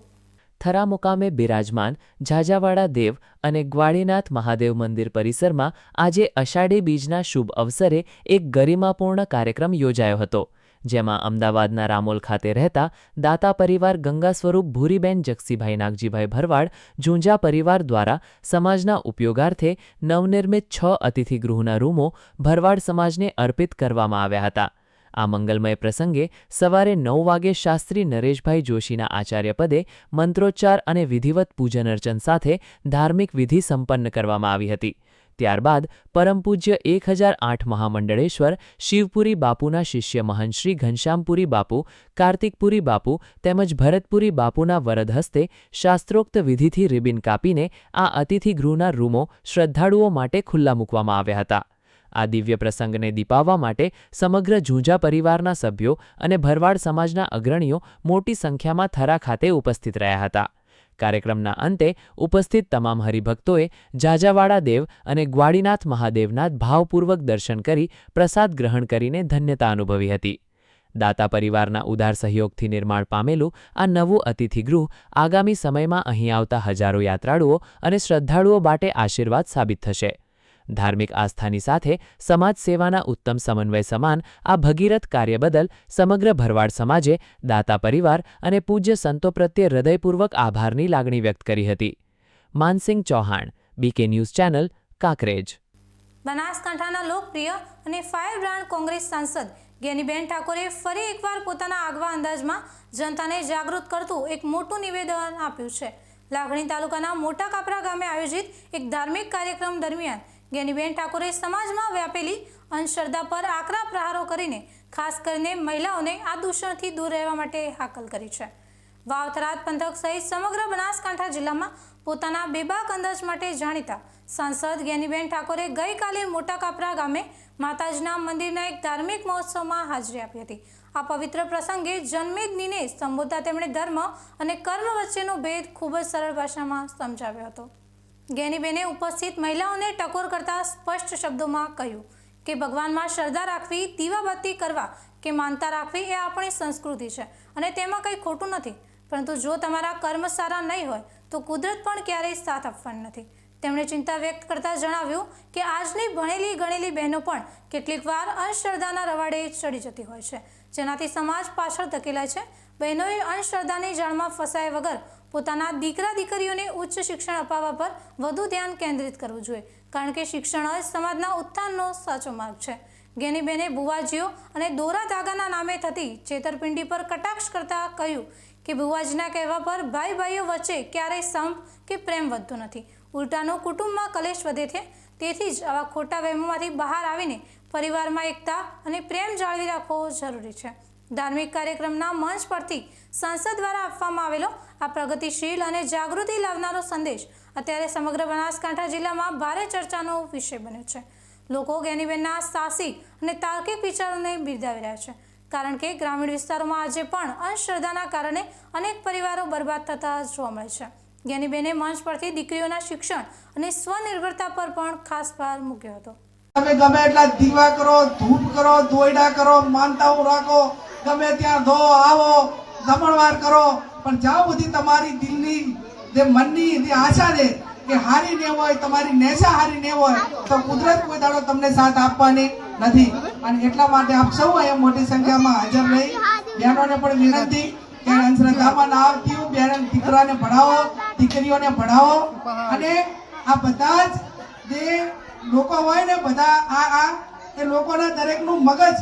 થરા મુકામે બિરાજમાન જાજાવાડા દેવ અને ગ્વાળીનાથ મહાદેવ મંદિર પરિસરમાં આજે અષાઢી બીજના શુભ અવસરે એક ગરિમાપૂર્ણ કાર્યક્રમ યોજાયો હતો, જેમાં અમદાવાદના રામોલ ખાતે રહેતા દાતા પરિવાર ગંગા સ્વરૂપ ભૂરીબેન જગસીભાઈ નાગજીભાઈ ભરવાડ ઝુંઝા પરિવાર દ્વારા સમાજના ઉપયોગાર્થે નવનિર્મિત 6 અતિથિગૃહના રૂમો ભરવાડ સમાજને અર્પિત કરવામાં આવ્યા હતા. આ મંગલમય પ્રસંગે સવારે 9 વાગે શાસ્ત્રી નરેશભાઈ જોશીના આચાર્યપદે મંત્રોચ્ચાર અને વિધિવત પૂજન અર્ચન સાથે ધાર્મિક વિધિ સંપન્ન કરવામાં આવી હતી. ત્યારબાદ પરમ પૂજ્ય 1008 મહામંડળેશ્વર શિવપુરી બાપુના શિષ્ય મહંત શ્રી ઘનશ્યામપુરી બાપુ, કાર્તિકપુરી બાપુ તેમજ ભરતપુરી બાપુના વરદ હસ્તે શાસ્ત્રોક્ત વિધિથી રિબિન કાપીને આ અતિથિગૃહના રૂમો શ્રદ્ધાળુઓ માટે ખુલ્લા મૂકવામાં આવ્યા હતા. આ દિવ્ય પ્રસંગને દીપાવવા માટે સમગ્ર ઝુંઝા પરિવારના સભ્યો અને ભરવાડ સમાજના અગ્રણીઓ મોટી સંખ્યામાં થરા ખાતે ઉપસ્થિત રહ્યા હતા. કાર્યક્રમના અંતે ઉપસ્થિત તમામ હરિભક્તોએ જાજાવાડા દેવ અને ગ્વાડીનાથ મહાદેવના ભાવપૂર્વક દર્શન કરી પ્રસાદ ગ્રહણ કરીને ધન્યતા અનુભવી હતી. દાતા પરિવારના ઉદાર સહયોગથી નિર્માણ પામેલું આ નવું અતિથિગૃહ આગામી સમયમાં અહીં આવતા હજારો યાત્રાળુઓ અને શ્રદ્ધાળુઓ માટે આશીર્વાદ સાબિત થશે. ધાર્મિક આસ્થાની સાથે સમાજ સેવાના ઉત્તમ સમન્વય સમાન આ ભગીરથ કાર્ય બદલ સમગ્ર ભરવાડ સમાજે દાતા પરિવાર અને પૂજ્ય સંતો પ્રત્યે હૃદયપૂર્વક આભારની લાગણી વ્યક્ત કરી હતી. Mansingh Chauhan, BK news channel, Kankrej. બનાસકાંઠાના લોકપ્રિય અને ફાયર બ્રાન્ડ કોંગ્રેસ સાંસદ જ્ઞાનીબેન ઠાકોરે ફરી એકવાર પોતાના આગવા અંદાજમાં જનતાને જાગૃત કરતું એક મોટું નિવેદન આપ્યું છે. લાગણી તાલુકાના મોટા કાપરા ગામે આયોજિત એક ધાર્મિક કાર્યક્રમ દરમિયાન જ્ઞાનીબેન ઠાકોરે સમાજમાં વ્યાપેલી અંધશ્રદ્ધા પર આકરા પ્રહારો કરીને ખાસ કરીને મહિલાઓને આ દૂષણથી દૂર રહેવા માટે હાકલ કરી છે. વાવ-થરાદ પંથક સહિત સમગ્ર બનાસકાંઠા જિલ્લામાં પોતાના બેબાક અંદાજ માટે જાણીતા સાંસદ જ્ઞાનીબેન ઠાકોરે ગઈકાલે મોટા કાપરા ગામે માતાજીના મંદિરના એક ધાર્મિક મહોત્સવમાં હાજરી આપી હતી. આ પવિત્ર પ્રસંગે જન્મેદનીને સંબોધતા તેમણે ધર્મ અને કર્મ વચ્ચેનો ભેદ ખૂબ જ સરળ ભાષામાં સમજાવ્યો હતો. જ્ઞાનીબેને ઉપસ્થિત મહિલાઓને ટકોર કરતા સ્પષ્ટ શબ્દોમાં કહ્યું કે ભગવાનમાં શ્રદ્ધા રાખવી, દીવાબત્તી કરવા કે માનતા રાખવી એ આપણી સંસ્કૃતિ છે અને તેમાં કંઈ ખોટું નથી, પરંતુ જો તમારા કર્મ સારા નહીં હોય તો કુદરત પણ ક્યારેય સાથ આપવાની નથી. તેમણે ચિંતા વ્યક્ત કરતા જણાવ્યું કે આજની ભણેલી ગણેલી બહેનો પણ કેટલીક વાર અંધશ્રદ્ધાના રવાડે ચડી જતી હોય છે, જેનાથી સમાજ પાછળ ધકેલાય છે. બહેનોએ અંધશ્રદ્ધાની જાળમાં ફસાયા વગર પોતાના દીકરા દીકરીઓને ઉચ્ચ શિક્ષણ અપાવવા પર વધુ ધ્યાન કેન્દ્રિત કરવું જોઈએ, કારણ કે શિક્ષણ જ સમાજના ઉત્થાનનો સાચો માર્ગ છે. જ્ઞાનીબેને ભુવાજીઓ અને દોરા ધાગાના નામે થતી છેતરપિંડી પર કટાક્ષ કરતા કહ્યું કે ભુવાજીના કહેવા પર ભાઈ ભાઈઓ વચ્ચે ક્યારેય સંપ કે પ્રેમ વધતો નથી, ઉલટાનો કુટુંબમાં કલેશ વધે છે. તેથી જ આવા ખોટા વહેમોમાંથી બહાર આવીને પરિવારમાં એકતા અને પ્રેમ જાળવી રાખવો જરૂરી છે. ધાર્મિક કાર્યક્રમના મંચ પરથી સાંસદ દ્વારા આપવામાં આવેલો આ પ્રગતિશીલ અને જાગૃતિ લાવનારો સંદેશ અત્યારે સમગ્ર બનાસકાંઠા જિલ્લામાં ભારે ચર્ચાનો વિષય બન્યો છે. લોકો જ્ઞાનીબેનના સાહસિક અને તાર્કિક વિચારોને બિરદાવી રહ્યા છે, કારણ કે ગ્રામીણ વિસ્તારોમાં આજે પણ અંધશ્રદ્ધાના કારણે અનેક પરિવારો બરબાદ થતા જોવા મળે છે. જ્ઞાનીબેને મંચ પરથી દીકરીઓના શિક્ષણ અને સ્વનિર્ભરતા પર પણ ખાસ ભાર મૂક્યો હતો. તમે ગમે એટલા દીવા કરો, ધૂપ કરો, દોયડા કરો, માનતાઓ રાખો, ગમે ત્યાં ધો આવો, જમણવાર કરો, પણ જ્યાં સુધી તમારી દિલની જે મનની જે આશા છે કે હારી ને હોય, તમારી નેશા હારી ને હોય, તો કુદરત કોઈ દાડો તમને સાથ આપવાની નથી. અને એટલા માટે આપ સૌ અહીંયા મોટી સંખ્યામાં હાજર રહી બહેનોને પણ વિનંતી કે અંધશ્રદ્ધામાં ના આવતી હોય, બહેન દીકરાને ભણાવો, દીકરીઓને ભણાવો. અને આ બધા જ જે લોકો હોય ને, બધા આ એ લોકોના દરેકનું મગજ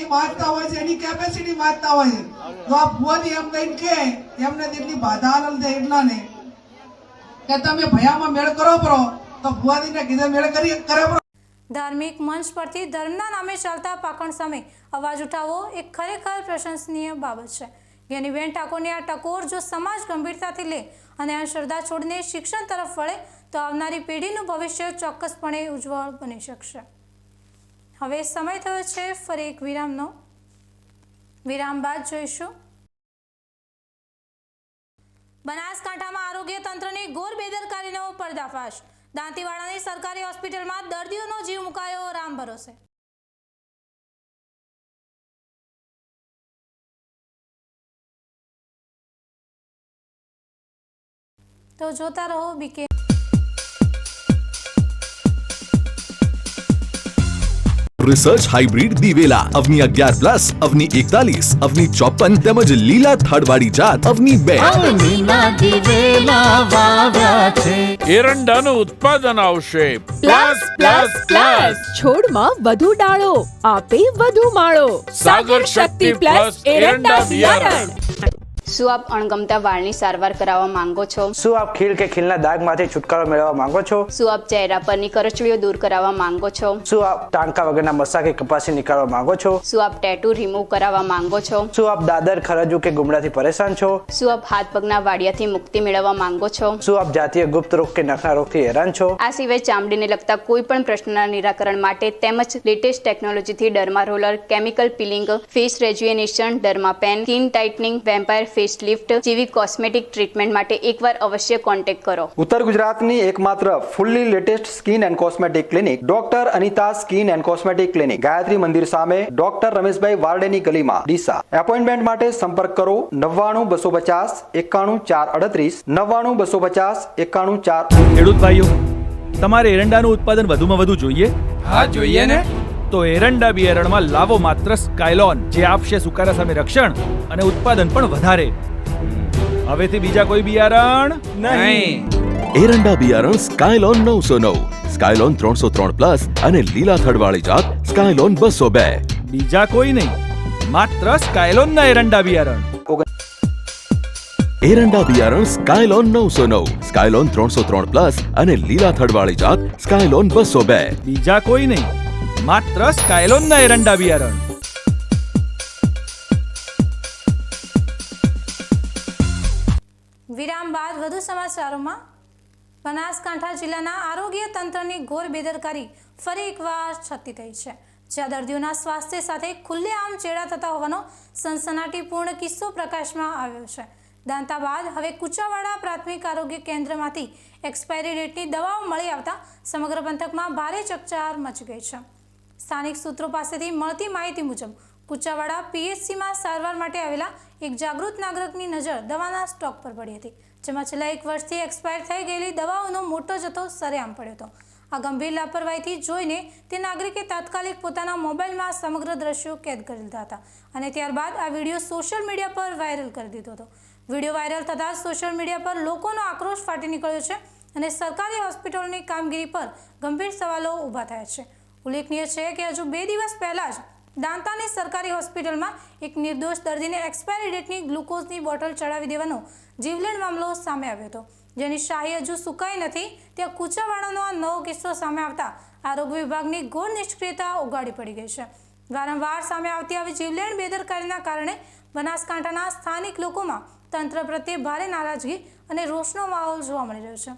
એ વાંચતા હોય છે, એની કેપેસિટી વાંચતા હોય છે. જો આ ભુવાજી એમ કહીને કે એમને તેટલી બાધા આનંદ છે એટલા ને કે તમે ભયામાં મેળ કરો પરો, તો ભુવાજીને કીધે મેળ કરે પરો. ધાર્મિક મંચ પરથી ધર્મના નામે ચાલતા પાખંડ સામે અવાજ ઉઠાવવો એક ખરેખર પ્રશંસનીય બાબત છે. જ્ઞાનીબેન ઠાકોરની આ ટકોર જો સમાજ ગંભીરતાથી લે અને અંધશ્રદ્ધા છોડીને શિક્ષણ તરફ વળે તો આવનારી પેઢીનું ભવિષ્ય ચોક્કસપણે ઉજ્જવળ બની શકશે. હવે સમય થયો છે ફરી એક વિરામનો. વિરામ બાદ જોઈશું બનાસકાંઠામાં આરોગ્ય તંત્રની ઘોર બેદરકારીનો પર્દાફાશ. દાંતીવાડાની સરકારી હોસ્પિટલમાં દર્દીઓનો જીવ મુકાયો રામ ભરોસે. તો જોતા રહો બીકે. રિસર્ચ હાઇબ્રિડ દિવેલા અવની 11+, અવની 41, અવની 54 તેમજ લીલા થડવાળી જાત અવની 2 એરંડાનું ઉત્પાદન આવશે પ્લસ પ્લસ પ્લસ. છોડમાં વધુ ડાળો, આપે વધુ માળો. સાગર શક્તિ પ્લસ એરંડા બિયારણ. શું આપ અણગમતા વાળની સારવાર કરાવવા માંગો છો? શું આપ ખીલ કે ખીલના દાગમાંથી છુટકારો મેળવવા માંગો છો? શું આપ ચહેરા પરની કરચલીઓ દૂર કરાવવા માંગો છો? શું આપ ટાંકા વગરના મસા કે કપાસી નીકાળવા માંગો છો? શું આપ ટેટુ રિમૂવ કરાવવા માંગો છો? શું આપ દાદર, ખરજુ કે ગુમડાથી પરેશાન છો? શું આપ હાથ પગના વાડિયાથી મુક્તિ મેળવવા માંગો છો? શું આપ જાતીય ગુપ્ત રોગ કે નખના રોગથી હેરાન છો? આ સિવાય ચામડીને લગતા કોઈ પણ પ્રશ્નના નિરાકરણ માટે તેમજ લેટેસ્ટ ટેકનોલોજીથી derma roller, chemical peeling, face rejuvenation, derma pen, skin tightening, vampire face lift જેવી કોસ્મેટિક ટ્રીટમેન્ટ માટે એકવાર અવશ્ય કોન્ટેક્ટ કરો. ઉત્તર ગુજરાતની એકમાત્ર fully latest skin and cosmetic clinic doctor Anita skin and cosmetic clinic, Gayatri Mandir સામે, ડોક્ટર રમેશભાઈ વારડેની ગલીમાં, ડીસા. એપોઇન્ટમેન્ટ માટે સંપર્ક કરો 99 250 91 438, 99 250 91 4. ખેડૂત ભાઈઓ, તમારે એરંડાનું ઉત્પાદન વધુમાં વધુ જોઈએ? હા, જોઈએ ને. તો એરંડા બિયારણમાં લાવો માત્ર સ્કાયલોન, જે આપશે સુકારા સામે રક્ષણ અને ઉત્પાદન પણ વધારે. હવેથી બીજા કોઈ બિયારણ નહીં. એરંડા બિયારણ સ્કાયલોન 909, સ્કાયલોન 303+ અને લીલા થડવાળી જાત સ્કાયલોન 202. બીજા કોઈ નહીં, માત્ર સ્કાયલોનના એરંડા બિયારણ. એરંડા બિયારણ સ્કાયલોન 909, સ્કાયલોન 303+ અને લીલા થડવાળી જાત સ્કાયલોન 202. બીજા કોઈ નહીં, માત્ર સ્કાયલોનના એરંડા બિયારણ. વિરામ બાદ વધુ સમાચારોમાં. બનાસકાંઠા જિલ્લાના આરોગ્ય તંત્રની ઘોર બેદરકારી ફરી એકવાર છતી થઈ છે, જ્યાં દર્દીઓના સ્વાસ્થ્ય સાથે ખુલ્લેઆમ ચેડા થતા હોવાનો સનસનાટીપૂર્ણ કિસ્સો પ્રકાશમાં આવ્યો છે. દાંતા બાદ હવે કુચાવાડા પ્રાથમિક આરોગ્ય કેન્દ્રમાંથી એક્સપાયરી ડેટની દવાઓ મળી આવતા સમગ્ર પંથકમાં ભારે ચકચાર મચી ગઈ છે. સ્થાનિક સૂત્રો પાસેથી મળતી માહિતી મુજબ કુચાવાડા પીએચસીમાં સારવાર માટે આવેલા એક જાગૃત નાગરિકની નજર દવાના સ્ટોક પર પડી હતી, જેમાં છેલ્લા 1 વર્ષથી એક્સપાયર થઈ ગયેલી દવાઓનો મોટો જથ્થો સરેઆમ પડ્યો હતો. આ ગંભીર લાપરવાહીથી જોઈને તે નાગરિકે તાત્કાલિક પોતાના મોબાઈલમાં સમગ્ર દ્રશ્યો કેદ કરી લીધા હતા અને ત્યારબાદ આ વિડીયો સોશિયલ મીડિયા પર વાયરલ કરી દીધો હતો. વિડીયો વાયરલ થતાં સોશિયલ મીડિયા પર લોકોનો આક્રોશ ફાટી નીકળ્યો છે અને સરકારી હોસ્પિટલોની કામગીરી પર ગંભીર સવાલો ઊભા થયા છે. ઉલ્લેખનીય છે કે હજુ 2 દિવસ પહેલાં જ દાંતાની સરકારી હોસ્પિટલમાં એક નિર્દોષ દર્દીને એક્સપાયરી ડેટની ગ્લુકોઝની બોટલ ચડાવી દેવાનો જીવલેણ મામલો સામે આવ્યો હતો, જેની શાહી હજુ સુકાઈ નથી. ત્યાં કુચાવાડાનો આ નવો કિસ્સો સામે આવતા આરોગ્ય વિભાગની ઘોર નિષ્ક્રિયતા ઉગાડી પડી ગઈ છે. વારંવાર સામે આવતી આવી જીવલેણ બેદરકારીના કારણે બનાસકાંઠાના સ્થાનિક લોકોમાં તંત્ર પ્રત્યે ભારે નારાજગી અને રોષનો માહોલ જોવા મળી રહ્યો છે.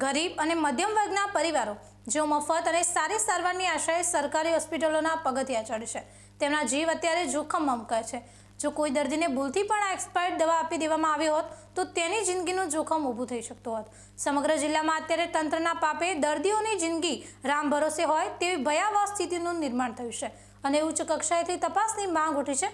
ગરીબ અને મધ્યમ વર્ગના પરિવારો જેઓ મફત અને સારી સારવારની આશાએ સરકારી હોસ્પિટલોના પગથિયા ચડે છે, તેમના જીવ અત્યારે જોખમમાં મુકાય છે. જો કોઈ દર્દીને ભૂલથી પણ આ એક્સપાયર્ડ દવા આપી દેવામાં આવી હોત તો તેની જિંદગીનું જોખમ ઊભું થઈ શકતું હોત. સમગ્ર જિલ્લામાં અત્યારે તંત્રના પાપે દર્દીઓની જિંદગી રામ ભરોસે હોય તેવી ભયાવહ સ્થિતિનું નિર્માણ થયું છે અને ઉચ્ચ કક્ષાએથી તપાસની માંગ ઉઠી છે.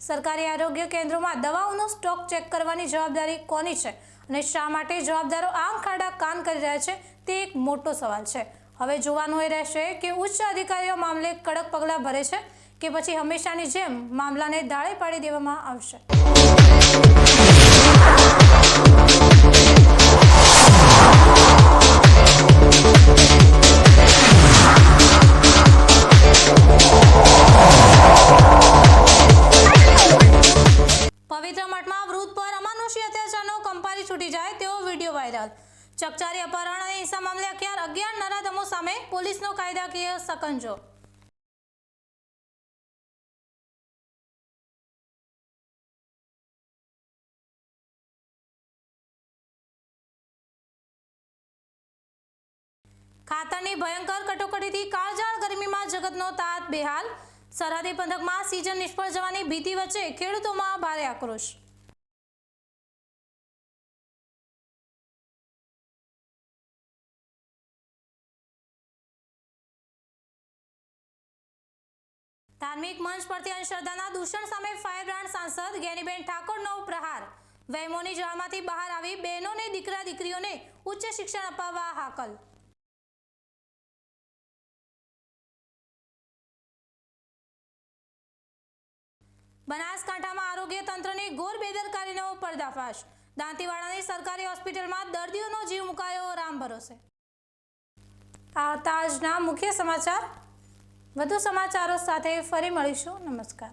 સરકારી આરોગ્ય કેન્દ્રોમાં દવાઓનો સ્ટોક ચેક કરવાની જવાબદારી કોની છે અને શા માટે જવાબદારો આમ ખાડા કાન કરી રહ્યા છે તે એક મોટો સવાલ છે. હવે જોવાનું એ રહેશે કે ઉચ્ચ અધિકારીઓ મામલે કડક પગલાં ભરે છે કે પછી હંમેશાની જેમ મામલાને દાળે પાડી દેવામાં આવશે. પવિત્ર મઠમાં વૃદ્ધ પર અમાનુષી અત્યાચારનો કંપારી છૂટી જાય તેવો વિડીયો વાયરલ. ચકચારી અપહરણ અને હિંસા મામલે અજ્ઞાન નરાધમો સામે પોલીસનો કાયદાકીય સકંજો. ખાતરની ભયંકર કટોકટીથી કાળઝાળ ગરમીમાં જગતનો તાત બેહાલ. સરહદી પંથકમાં સીઝન નિષ્ફળ જવાની ભીતિ વચ્ચે ખેડૂતોમાં ભારે આક્રોશ. ધાર્મિક મંચ પરથી અંધશ્રદ્ધાના દૂષણ સામે ફાયર બ્રાન્ડ સાંસદ જ્ઞાનીબેન ઠાકોરનો પ્રહાર. વહેમોની જાળમાંથી બહાર આવી બહેનોને દીકરા દીકરીઓને ઉચ્ચ શિક્ષણ અપાવવા હાકલ. બનાસકાંઠામાં આરોગ્ય તંત્રની ઘોર બેદરકારીનો પર્દાફાશ. દાંતીવાડાની સરકારી હોસ્પિટલમાં દર્દીઓનો જીવ મુકાયો રામ ભરોસે. આ હતા આજના મુખ્ય સમાચાર. વધુ સમાચારો સાથે ફરી મળીશું. નમસ્કાર.